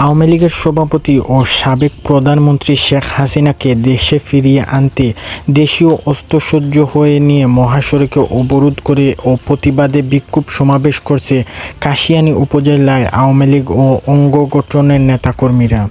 আওয়ামী লীগের সভাপতি ও সাবেক প্রধানমন্ত্রী শেখ হাসিনাকে দেশে ফিরিয়ে আনতে দেশীয় অস্ত্রসজ্জ হয়ে নিয়ে মহাসড়কে অবরোধ করে ও প্রতিবাদে বিক্ষোভ সমাবেশ করছে কাশিয়ানী উপজেলায় আওয়ামী লীগ ও অঙ্গগঠনের নেতাকর্মীরা।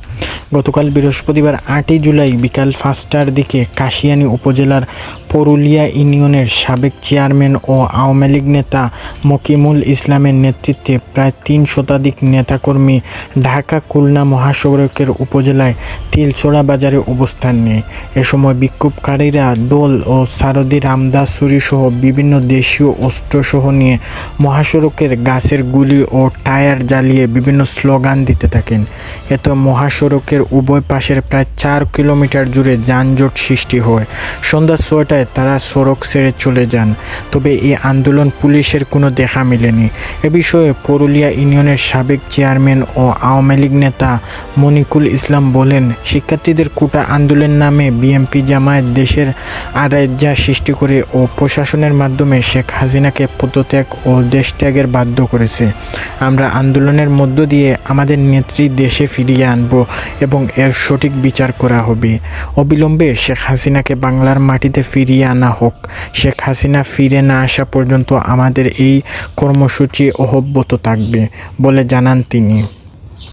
গতকাল বৃহস্পতিবার ৮ জুলাই বিকাল ৫টার দিকে কাশিয়ানী উপজেলার পরুলিয়া ইউনিয়নের সাবেক চেয়ারম্যান ও আওয়ামী লীগ নেতা মকিমুল ইসলামের নেতৃত্বে প্রায় ৩ শতাধিক নেতাকর্মী ঢাকা-খুলনা মহাসড়কের উপজেলায় তিলছড়া বাজারে অবস্থান নেয়। এ সময় বিক্ষোভকারীরা দোল ও সারদি রামদা ছুরিসহ বিভিন্ন দেশীয় অস্ত্রসহ নিয়ে মহাসড়কের গাছের গুলি ও টায়ার জ্বালিয়ে বিভিন্ন স্লোগান দিতে থাকেন। এতে মহাসড়কের উভয় পাশের প্রায় ৪ কিলোমিটার জুড়ে যানজট সৃষ্টি হয়। সন্ধ্যা ৬টায় তারা সড়ক ছেড়ে চলে যান। তবে এই আন্দোলন পুলিশের কোনো দেখা মেলেনি। এ বিষয়ে পরুলিয়া ইউনিয়নের সাবেক চেয়ারম্যান ও আওয়ামী লীগ নেতা মনিকুল ইসলাম বলেন, শিক্ষার্থীদের কোটা আন্দোলনের নামে বিএনপি জামায়াত দেশের আরাজ্যা সৃষ্টি করে ও প্রশাসনের মাধ্যমে শেখ হাসিনাকে পদত্যাগ ও দেশত্যাগের বাধ্য করেছে। আমরা আন্দোলনের মধ্য দিয়ে আমাদের নেত্রী দেশে ফিরিয়ে আনব এবং এর সঠিক বিচার করা হবে। অবিলম্বে শেখ হাসিনাকে বাংলার মাটিতে ফিরিয়ে আনা হোক। শেখ হাসিনা ফিরে না আসা পর্যন্ত আমাদের এই কর্মসূচি অব্যাহত থাকবে বলে জানান তিনি।